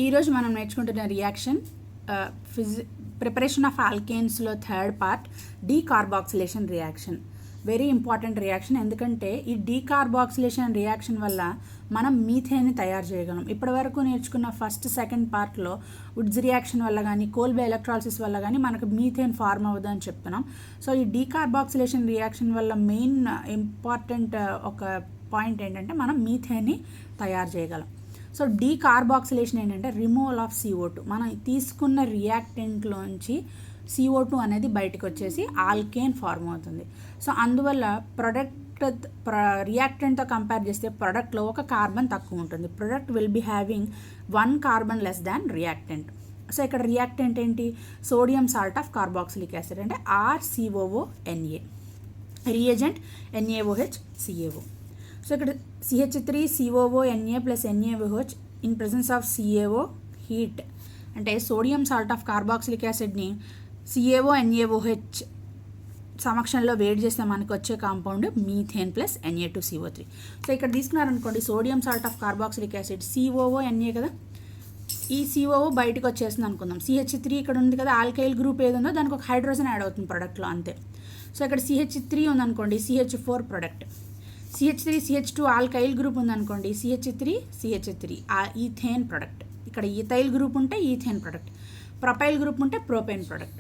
ఈరోజు మనం నేర్చుకుంటున్న రియాక్షన్ ప్రిపరేషన్ ఆఫ్ ఆల్కేన్స్లో third part decarboxylation reaction. Very important reaction, ఎందుకంటే ఈ డీకార్బాక్సిలేషన్ రియాక్షన్ వల్ల మనం మీథేన్ని తయారు చేయగలం. ఇప్పటివరకు నేర్చుకున్న ఫస్ట్ సెకండ్ పార్ట్లో వుడ్స్ రియాక్షన్ వల్ల కానీ కోల్బే ఎలక్ట్రాలిసిస్ వల్ల కానీ మనకు మీథేన్ ఫార్మ్ అవ్వదు అని చెప్తున్నాం. సో ఈ డీకార్బాక్సిలేషన్ రియాక్షన్ వల్ల మెయిన్ ఇంపార్టెంట్ ఒక పాయింట్ ఏంటంటే మనం మీథేన్ని తయారు చేయగలం. సో డీకార్బాక్సిలేషన్ ఏంటంటే రిమూవల్ ఆఫ్ CO2. మనం తీసుకున్న రియాక్టెంట్లోంచి CO2 అనేది బయటకు వచ్చేసి ఆల్కేన్ ఫార్మ్ అవుతుంది. సో అందువల్ల రియాక్టెంట్తో కంపేర్ చేస్తే ప్రొడక్ట్లో ఒక కార్బన్ తక్కువ ఉంటుంది. Product will be having 1 carbon less than reactant. So ఇక్కడ రియాక్టెంట్ ఏంటి? Sodium salt of carboxylic acid అంటే RCOONA. Reagent NaOH CaO. So ఇక్కడ CH3COONA plus NaOH in presence of CaO heat అంటే సోడియం సాల్ట్ ఆఫ్ కార్బాక్సిలిక్ యాసిడ్ని CaO NaOH సమక్షంలో వేడి చేస్తే మనకు వచ్చే compound methane plus Na2CO3. So ఇక్కడ తీసుకున్నారనుకోండి, sodium salt of carboxylic acid COONA కదా, ఈ COO బయటకు వచ్చేసింది అనుకుందాం. CH3 ఇక్కడ ఉంది కదా, ఆల్కైల్ గ్రూప్ ఏది ఉందో దానికి ఒక హైడ్రోజన్ యాడ్ అవుతుంది ప్రొడక్ట్లో, అంతే. సో ఇక్కడ CH3 ఉందనుకోండి, CH4 product. CH3CH2 alkyl group ఉందనుకోండి, CH3CH3 ఈథేన్ ప్రొడక్ట్. ఇక్కడ ఈథైల్ గ్రూప్ ఉంటే ఈథేన్ ప్రొడక్ట్, ప్రొపైల్ గ్రూప్ ఉంటే ప్రొపేన్ ప్రొడక్ట్,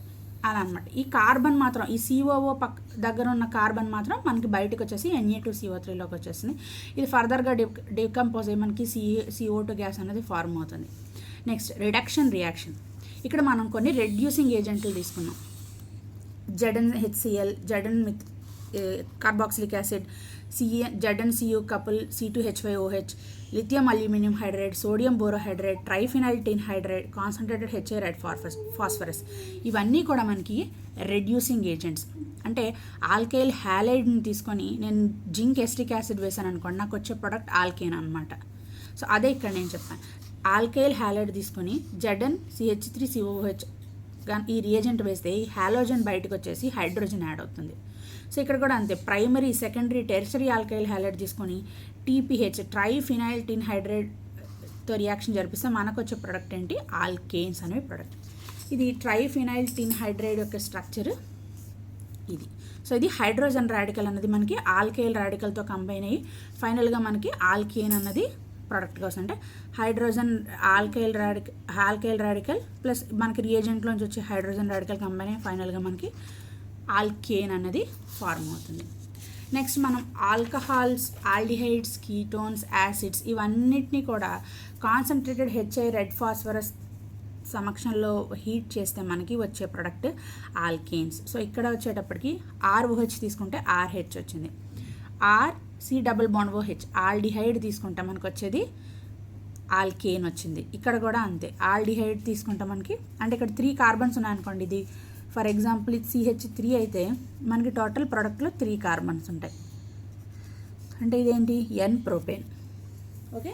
అలా అనమాట. ఈ కార్బన్ మాత్రం, ఈ COO దగ్గర ఉన్న కార్బన్ మాత్రం మనకి బయటకు వచ్చేసి Na2CO3లోకి వచ్చేసింది. ఇది ఫర్దర్గా డికంపోజ్ అయ్యి మనకి CO2 గ్యాస్ అనేది ఫార్మ్ అవుతుంది. Next reduction reaction. ఇక్కడ మనం కొన్ని రెడ్యూసింగ్ ఏజెంట్లు తీసుకున్నాం. ZnHCl, Zn carboxylic acid, ZnCu couple, C2H5OH, lithium aluminium hydride, sodium borohydride, triphenyl tin hydride, concentrated HA red phosphorus. ఇవన్నీ కూడా మనకి రెడ్యూసింగ్ ఏజెంట్స్. అంటే ఆల్కైల్ హ్యాలైడ్ని తీసుకొని నేను జింక్ ఎస్టిక్ యాసిడ్ వేసాను అనుకోండి, నాకు వచ్చే ప్రొడక్ట్ ఆల్కేన్ అనమాట. సో అదే ఇక్కడ నేను చెప్పాను. ఆల్కైల్ హ్యాలైడ్ తీసుకొని ZnCH3COOH ఈ రియేజెంట్ వేస్తే ఈ హాలోజన్ బయటకు వచ్చేసి హైడ్రోజన్ యాడ్ అవుతుంది. సో ఇక్కడ కూడా అంతే, primary, secondary, tertiary alkyl halide తీసుకొని TPH ట్రైఫినైల్ టిన్ హైడ్రైడ్తో రియాక్షన్ జరిపిస్తే మనకు వచ్చే ప్రొడక్ట్ ఏంటి? ఆల్కేన్స్ అనే ప్రొడక్ట్. ఇది ట్రైఫినైల్ టిన్ హైడ్రైడ్ యొక్క స్ట్రక్చర్ ఇది. సో ఇది హైడ్రోజన్ రాడికల్ అన్నది మనకి ఆల్కైల్ రాడికల్తో కంబైన్ అయ్యి ఫైనల్గా మనకి ఆల్కేన్ అన్నది ప్రొడక్ట్గా వస్తుంది. అంటే హైడ్రోజన్ ఆల్కైల్ రాడికల్ ప్లస్ మనకి రియేజెంట్లోంచి వచ్చే హైడ్రోజన్ రాడికల్ కంబైన్ అయ్యి ఫైనల్గా మనకి ఆల్కేన్ అన్నది ఫార్మ్ అవుతుంది. నెక్స్ట్ మనం ఆల్కహాల్స్, ఆల్డిహైడ్స్, కీటోన్స్, యాసిడ్స్ ఇవన్నిటినీ కూడా కాన్సన్ట్రేటెడ్ HI రెడ్ ఫాస్ఫరస్ సమక్షంలో హీట్ చేస్తే మనకి వచ్చే ప్రొడక్ట్ ఆల్కేన్స్. సో ఇక్కడ వచ్చేటప్పటికి ROH తీసుకుంటే RH వచ్చింది, RC⋯OH ఆల్డిహైడ్ తీసుకుంటే మనకు వచ్చేది ఆల్కేన్ వచ్చింది. ఇక్కడ కూడా అంతే, ఆల్డిహైడ్ తీసుకుంటే మనకి, అంటే ఇక్కడ 3 కార్బన్స్ ఉన్నాయనుకోండి, ఇది ఫర్ ఎగ్జాంపుల్ ఇది CH3 అయితే మనకి టోటల్ ప్రోడక్ట్లో 3 కార్బన్స్ ఉంటాయి. అంటే ఇదేంటి? N propane. ఓకే,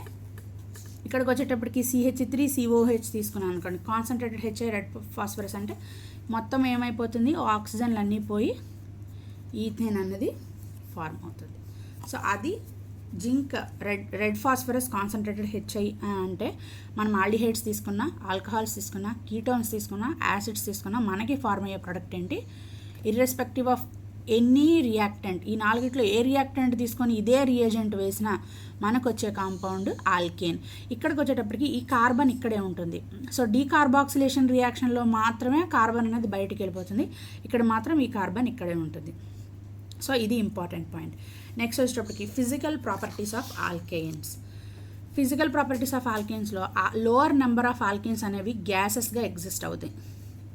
ఇక్కడికి వచ్చేటప్పటికి CH3COH తీసుకున్నాను అనుకోండి, కాన్సన్ట్రేటెడ్ HI రెడ్ ఫాస్ఫరస్ అంటే మొత్తం ఏమైపోతుంది? ఆక్సిజన్లు అన్నీ పోయి ఈథేన్ అన్నది ఫార్మ్ అవుతుంది. సో అది zinc red phosphorus concentrated HI అంటే మనం ఆల్డిహైడ్స్ తీసుకున్నా, ఆల్కహాల్స్ తీసుకున్నా, కీటోన్స్ తీసుకున్నా, యాసిడ్స్ తీసుకున్నా మనకి ఫార్మ్ అయ్యే ప్రొడక్ట్ ఏంటి? ఇర్రెస్పెక్టివ్ ఆఫ్ ఎనీ రియాక్టెంట్, ఈ 4ట్లో ఏ రియాక్టెంట్ తీసుకొని ఇదే రియేజెంట్ వేసినా మనకు వచ్చే కాంపౌండ్ ఆల్కేన్. ఇక్కడికి వచ్చేటప్పటికి ఈ కార్బన్ ఇక్కడే ఉంటుంది. సో డీకార్బాక్సిలేషన్ రియాక్షన్లో మాత్రమే కార్బన్ అనేది బయటికి వెళ్ళిపోతుంది, ఇక్కడ మాత్రం ఈ కార్బన్ ఇక్కడే ఉంటుంది. సో ఇది ఇంపార్టెంట్ పాయింట్. నెక్స్ట్ వచ్చేటప్పటికి physical properties of alkanes. Physical properties of ఆల్కేన్స్లో లోవర్ నెంబర్ ఆఫ్ ఆల్కేన్స్ అనేవి గ్యాసెస్గా ఎగ్జిస్ట్ అవుతాయి.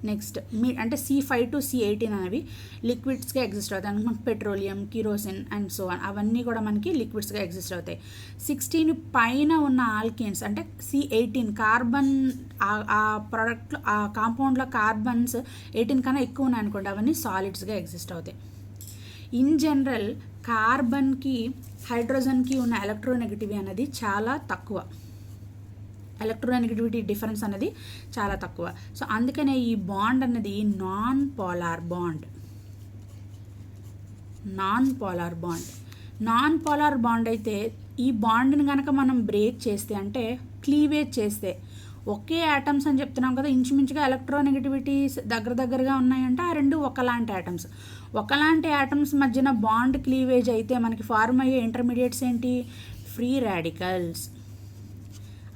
నెక్స్ట్ అంటే C5 to C18 అనేవి లిక్విడ్స్గా ఎగ్జిస్ట్ అవుతాయి. అంటే మనకి petroleum, kerosene and so on అవన్నీ కూడా మనకి లిక్విడ్స్గా ఎగ్జిస్ట్ అవుతాయి. 16 పైన ఉన్న ఆల్కేన్స్ అంటే C18 కార్బన్, ఆ ప్రోడక్ట్లో ఆ కాంపౌండ్లో కార్బన్స్ 18 కన్నా ఎక్కువ ఉన్నాయనుకోండి, అవన్నీ సాలిడ్స్గా ఎగ్జిస్ట్ అవుతాయి. ఇన్ జనరల్ కార్బన్కి హైడ్రోజన్కి ఉన్న ఎలక్ట్రోనెగటివిటీ అనేది చాలా తక్కువ, ఎలక్ట్రోనెగటివిటీ డిఫరెన్స్ అనేది చాలా తక్కువ. సో అందుకనే ఈ బాండ్ అన్నది నాన్ పోలార్ బాండ్ అయితే ఈ బాండ్ని కనుక మనం బ్రేక్ చేస్తే, అంటే క్లీవేజ్ చేస్తే ఒకే యాటమ్స్ అని చెప్తున్నాం కదా, ఇంచుమించుగా ఎలక్ట్రోనెగటివిటీస్ దగ్గరగా ఉన్నాయంటే ఆ రెండు ఒకలాంటి యాటమ్స్. ఒకలాంటి యాటమ్స్ మధ్యన బాండ్ క్లీవేజ్ అయితే మనకి ఫార్మ్ అయ్యే ఇంటర్మీడియట్స్ ఏంటి? Free radicals.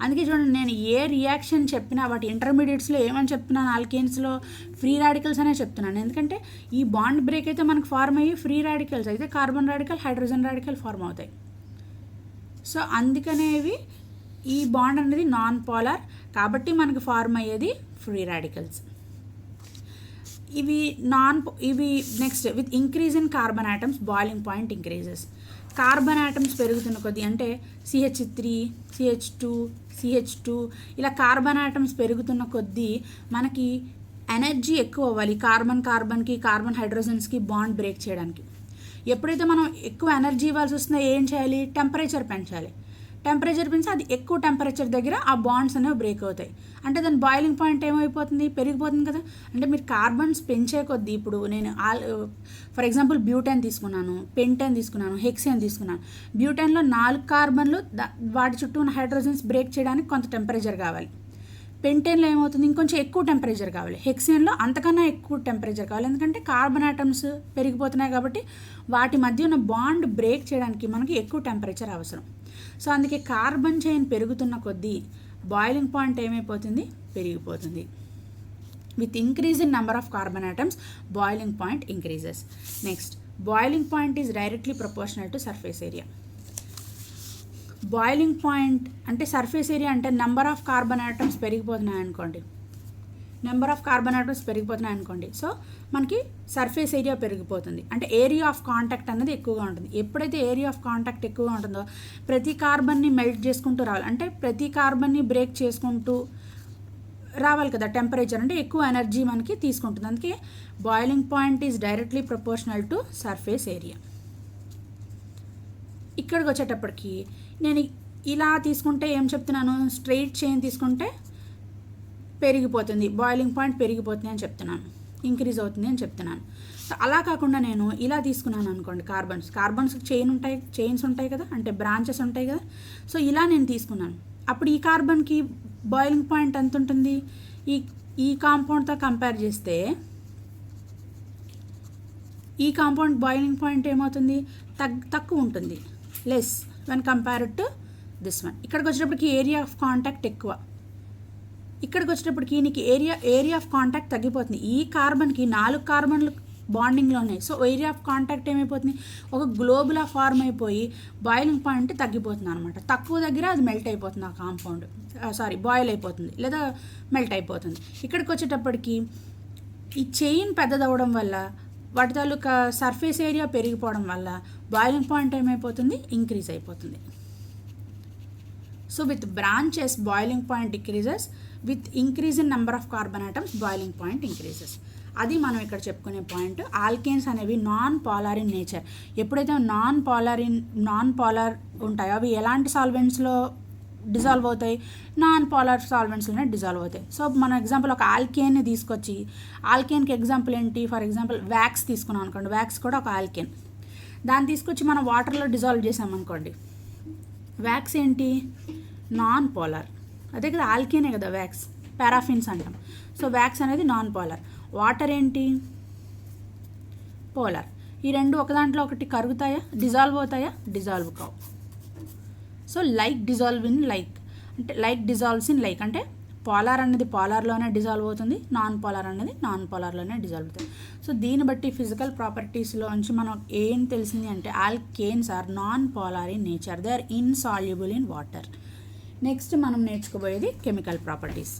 అందుకే చూడండి, నేను ఏ రియాక్షన్ చెప్పినా వాటి ఇంటర్మీడియట్స్లో ఏమని చెప్తున్నాను, ఆల్కేన్స్లో ఫ్రీ రాడికల్స్ అనే చెప్తున్నాను. ఎందుకంటే ఈ బాండ్ బ్రేక్ అయితే మనకు ఫార్మ్ అయ్యి ఫ్రీ రాడికల్స్ అయితే carbon radical, hydrogen radical form అవుతాయి. సో అందుకనేవి ఈ బాండ్ అనేది నాన్ పోలార్ కాబట్టి మనకు ఫార్మ్ అయ్యేది ఫ్రీ రాడికల్స్. ఇవి next with increase in carbon atoms boiling point increases. Carbon atoms పెరుగుతున్న కొద్దీ అంటే CH3, CH2 ఇలా కార్బన్ ఆటమ్స్ పెరుగుతున్న కొద్దీ మనకి ఎనర్జీ ఎక్కువ అవ్వాలి కార్బన్కి కార్బన్ హైడ్రోజన్స్కి బాండ్ బ్రేక్ చేయడానికి. ఎప్పుడైతే మనం ఎక్కువ ఎనర్జీ ఇవ్వాల్సి వస్తుందో ఏం చేయాలి? టెంపరేచర్ పెంచాలి. టెంపరేచర్ పెంచి అది ఎక్కువ టెంపరేచర్ దగ్గర ఆ బాండ్స్ అనేవి బ్రేక్ అవుతాయి. అంటే దాని బాయిలింగ్ పాయింట్ ఏమైపోతుంది? పెరిగిపోతుంది కదా. అంటే మీరు కార్బన్స్ పెంచే కొద్దీ, ఇప్పుడు నేను ఫర్ ఎగ్జాంపుల్ బ్యూటైన్ తీసుకున్నాను, పెంటైన్ తీసుకున్నాను, హెక్సేన్ తీసుకున్నాను. బ్యూటైన్లో 4 కార్బన్లు వాటి చుట్టూ ఉన్న హైడ్రోజన్స్ బ్రేక్ చేయడానికి కొంత టెంపరేచర్ కావాలి. పెంటైన్లో ఏమవుతుంది? ఇంకొంచెం ఎక్కువ టెంపరేచర్ కావాలి. హెక్సేన్లో అంతకన్నా ఎక్కువ టెంపరేచర్ కావాలి. ఎందుకంటే కార్బన్ ఆటమ్స్ పెరిగిపోతున్నాయి కాబట్టి వాటి మధ్య ఉన్న బాండ్ బ్రేక్ చేయడానికి మనకి ఎక్కువ టెంపరేచర్ అవసరం. సో అందుకే కార్బన్ చైన్ పెరుగుతున్న కొద్దీ బాయిలింగ్ పాయింట్ ఏమైపోతుంది? పెరిగిపోతుంది. With increase in number of carbon atoms boiling point increases. Next, boiling point is directly proportional to surface area. Boiling point అంటే సర్ఫేస్ ఏరియా అంటే నెంబర్ ఆఫ్ కార్బన్ ఆటమ్స్ పెరిగిపోతున్నాయి అనుకోండి. So మనకి surface area పెరిగిపోతుంది. అంటే area of contact అనేది ఎక్కువగా ఉంటుంది. ఎప్పుడైతే ఏరియా ఆఫ్ కాంటాక్ట్ ఎక్కువగా ఉంటుందో ప్రతి కార్బన్ని మెల్ట్ చేసుకుంటూ రావాలి. అంటే ప్రతి కార్బన్ని బ్రేక్ చేసుకుంటూ రావాలి కదా. టెంపరేచర్ అంటే ఎక్కువ ఎనర్జీ మనకి తీసుకుంటుంది. అందుకే boiling point is directly proportional to surface area. ఇక్కడికి వచ్చేటప్పటికి నేను ఇలా తీసుకుంటే ఏం చెప్తున్నాను? స్ట్రెయిట్ చైన్ తీసుకుంటే పెరిగిపోతుంది, బాయిలింగ్ పాయింట్ పెరిగిపోతుంది అని చెప్తున్నాను, ఇంక్రీజ్ అవుతుంది అని చెప్తున్నాను. అలా కాకుండా నేను ఇలా తీసుకున్నాను అనుకోండి, కార్బన్స్ చైన్స్ ఉంటాయి కదా, అంటే బ్రాంచెస్ ఉంటాయి కదా. సో ఇలా నేను తీసుకున్నాను. అప్పుడు ఈ కార్బన్కి బాయిలింగ్ పాయింట్ ఎంత ఉంటుంది? ఈ కాంపౌండ్తో కంపేర్ చేస్తే ఈ కాంపౌండ్ బాయిలింగ్ పాయింట్ ఏమవుతుంది? తక్కువ ఉంటుంది, less when compared to this one. ఇక్కడికి వచ్చేటప్పటికి ఏరియా ఆఫ్ కాంటాక్ట్ ఎక్కువ. ఇక్కడికి వచ్చేటప్పటికి నీకు ఏరియా ఆఫ్ కాంటాక్ట్ తగ్గిపోతుంది. ఈ కార్బన్కి 4 కార్బన్లు బాండింగ్లో ఉన్నాయి. సో ఏరియా ఆఫ్ కాంటాక్ట్ ఏమైపోతుంది? ఒక గ్లోబులా ఫార్మ్ అయిపోయి బాయిలింగ్ పాయింట్ తగ్గిపోతుంది అనమాట. తక్కువ దగ్గర అది మెల్ట్ అయిపోతుంది, ఆ కాంపౌండ్ బాయిల్ అయిపోతుంది లేదా మెల్ట్ అయిపోతుంది. ఇక్కడికి వచ్చేటప్పటికి ఈ చైన్ పెద్దదవడం వల్ల వాటి తాలూకా సర్ఫేస్ ఏరియా పెరిగిపోవడం వల్ల బాయిలింగ్ పాయింట్ ఏమైపోతుంది? ఇంక్రీజ్ అయిపోతుంది. So with branches boiling point decreases, with increase in number of carbon atoms boiling point increases. అది మనం ఇక్కడ చెప్పుకునే పాయింట్. ఆల్కేన్స్ అనేవి నాన్ పోలార్ ఇన్ నేచర్. ఎప్పుడైతే నాన్ పోలార్ ఉంటాయో అవి ఎలాంటి సాల్వెంట్స్లో డిజాల్వ్ అవుతాయి? నాన్ పోలార్ సాల్వెంట్స్లోనే డిజాల్వ్ అవుతాయి. సో మన ఎగ్జాంపుల్ ఒక ఆల్కేన్ని తీసుకొచ్చి, ఆల్కేన్కి ఎగ్జాంపుల్ ఏంటి? ఫర్ ఎగ్జాంపుల్ వ్యాక్స్ తీసుకున్నాం అనుకోండి, వ్యాక్స్ కూడా ఒక ఆల్కేన్. దాన్ని తీసుకొచ్చి మనం వాటర్లో డిజాల్వ్ చేసామనుకోండి, వ్యాక్స్ ఏంటి? Non polar. అదే కదా, ఆల్కేనే కదా వ్యాక్స్, పారాఫిన్స్ అంటాం. సో వ్యాక్స్ అనేది నాన్ పోలార్. వాటర్ ఏంటి? పోలార్. ఈ రెండు ఒక దాంట్లో ఒకటి కరుగుతాయా? డిజాల్వ్ అవుతాయా? డిజాల్వ్ కావు. So like dissolve in like, అంటే లైక్ డిజాల్వ్స్ ఇన్ లైక్, అంటే పోలార్ అనేది పోలార్లోనే డిజాల్వ్ అవుతుంది, నాన్ పోలార్ అనేది నాన్ పోలార్లోనే డిజాల్వ్ అవుతుంది. సో దీన్ని బట్టి ఫిజికల్ ప్రాపర్టీస్లోంచి మనం ఏం తెలిసింది అంటే alkanes are non polar in nature, they are insoluble in water. Next మనం నేర్చుకోబోయేది కెమికల్ ప్రాపర్టీస్.